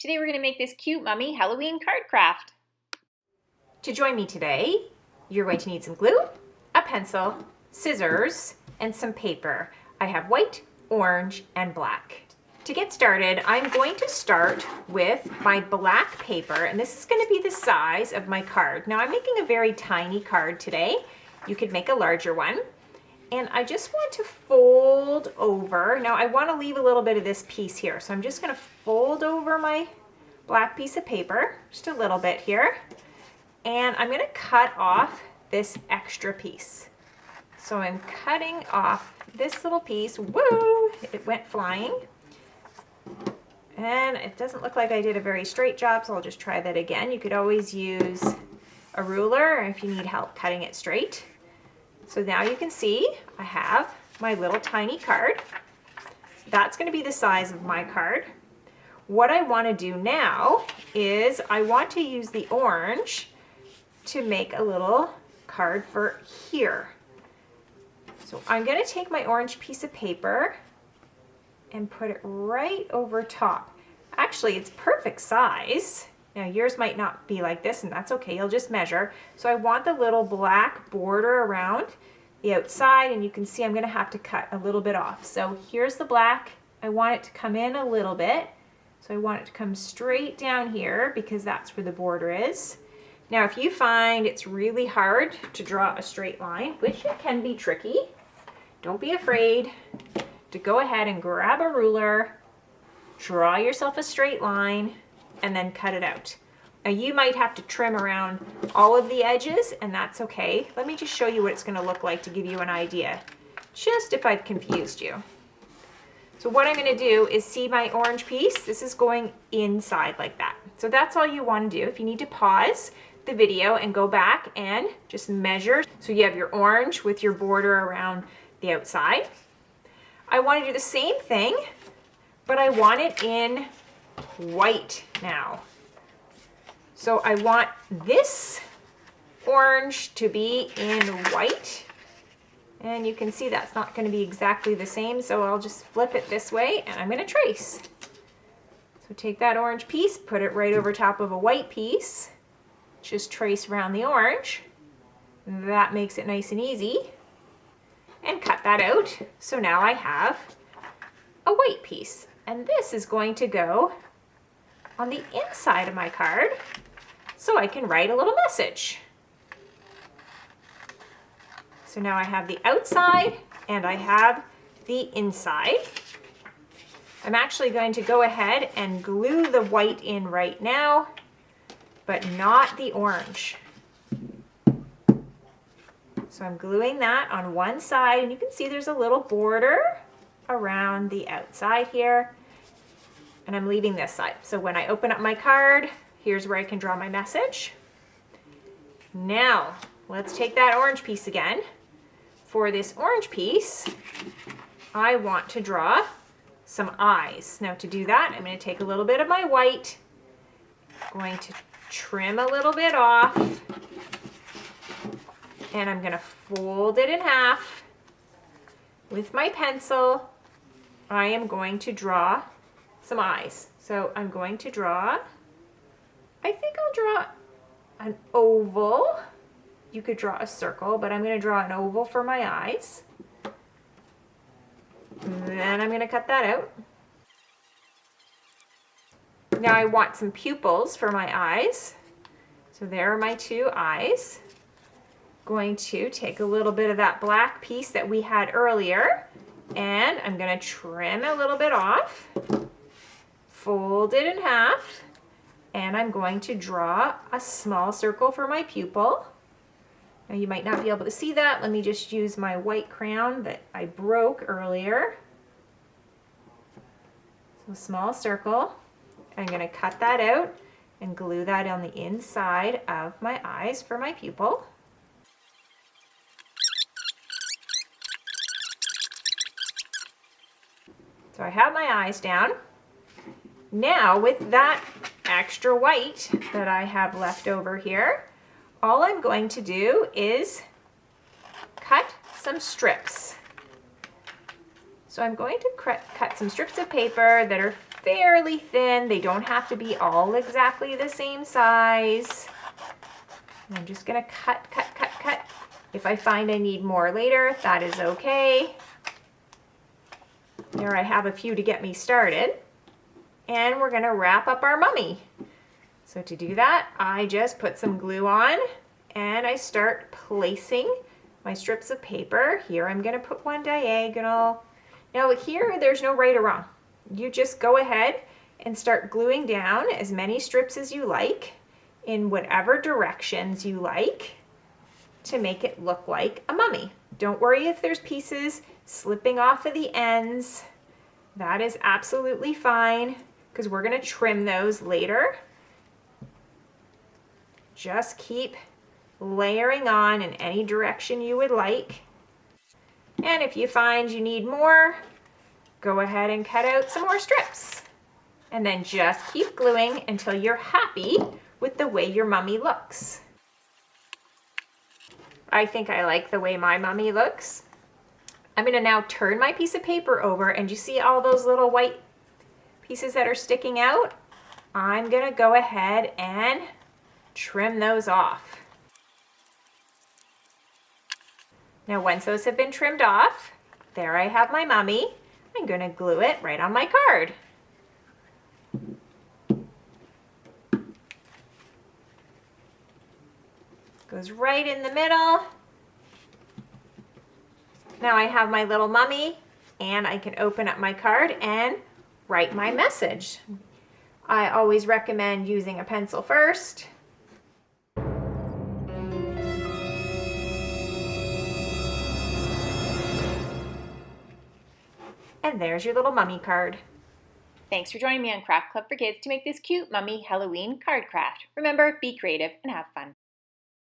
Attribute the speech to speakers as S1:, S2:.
S1: Today we're going to make this cute mummy Halloween card craft. To join me today, you're going to need some glue, a pencil, scissors, and some paper. I have white, orange, and black. To get started, I'm going to start with my black paper, and this is going to be the size of my card. Now I'm making a very tiny card today. You could make a larger one. And I just want to fold over. Now I want to leave a little bit of this piece here. So I'm just going to fold over my black piece of paper, just a little bit here. And I'm going to cut off this extra piece. So I'm cutting off this little piece. Woo! It went flying. And it doesn't look like I did a very straight job, so I'll just try that again. You could always use a ruler if you need help cutting it straight. So now you can see I have my little tiny card. That's going to be the size of my card. What I want to do now is I want to use the orange to make a little card for here. So I'm going to take my orange piece of paper and put it right over top. Actually, it's perfect size. Now yours might not be like this, and that's okay, you'll just measure. So I want the little black border around the outside, and you can see I'm gonna have to cut a little bit off. So here's the black. I want it to come in a little bit. So I want it to come straight down here because that's where the border is. Now if you find it's really hard to draw a straight line, which it can be tricky, don't be afraid to go ahead and grab a ruler, draw yourself a straight line, and then cut it out. Now you might have to trim around all of the edges, and that's okay. Let me just show you what it's going to look like to give you an idea, just if I've confused you. So what I'm going to do is see my orange piece. This is going inside like that. So that's all you want to do. If you need to pause the video and go back and just measure. So you have your orange with your border around the outside. I want to do the same thing, but I want it in white now. So I want this orange to be in white, and you can see that's not going to be exactly the same, so I'll just flip it this way and I'm going to trace. So take that orange piece, put it right over top of a white piece, just trace around the orange. That makes it nice and easy, and cut that out. So now I have a white piece. And this is going to go on the inside of my card so I can write a little message. So now I have the outside and I have the inside. I'm actually going to go ahead and glue the white in right now, but not the orange. So I'm gluing that on one side, and you can see there's a little border around the outside here, and I'm leaving this side. So when I open up my card, here's where I can draw my message. Now let's take that orange piece again. For this orange piece, I want to draw some eyes. Now to do that, I'm going to take a little bit of my white, going to trim a little bit off, and I'm going to fold it in half. With my pencil, I am going to draw some eyes. So I'm going to draw, I think I'll draw an oval. You could draw a circle, but I'm going to draw an oval for my eyes. And then I'm going to cut that out. Now I want some pupils for my eyes. So there are my two eyes. Going to take a little bit of that black piece that we had earlier, and I'm going to trim a little bit off, fold it in half, and I'm going to draw a small circle for my pupil. Now you might not be able to see that. Let me just use my white crayon that I broke earlier. So a small circle. I'm going to cut that out and glue that on the inside of my eyes for my pupil. So I have my eyes down. Now with that extra white that I have left over here, all I'm going to do is cut some strips. So I'm going to cut some strips of paper that are fairly thin. They don't have to be all exactly the same size. And I'm just gonna cut, cut, cut, cut. If I find I need more later, that is okay. There I have a few to get me started. And we're gonna wrap up our mummy. So to do that, I just put some glue on and I start placing my strips of paper. Here I'm gonna put one diagonal. Now here, there's no right or wrong. You just go ahead and start gluing down as many strips as you like in whatever directions you like to make it look like a mummy. Don't worry if there's pieces slipping off of the ends. That is absolutely fine because we're gonna trim those later. Just keep layering on in any direction you would like. And if you find you need more, go ahead and cut out some more strips. And then just keep gluing until you're happy with the way your mummy looks. I think I like the way my mummy looks. I'm gonna now turn my piece of paper over, and you see all those little white pieces that are sticking out? I'm gonna go ahead and trim those off. Now once those have been trimmed off, there I have my mummy. I'm gonna glue it right on my card. Goes right in the middle. Now I have my little mummy and I can open up my card and write my message. I always recommend using a pencil first. And there's your little mummy card. Thanks for joining me on Craft Club for Kids to make this cute mummy Halloween card craft. Remember, be creative and have fun.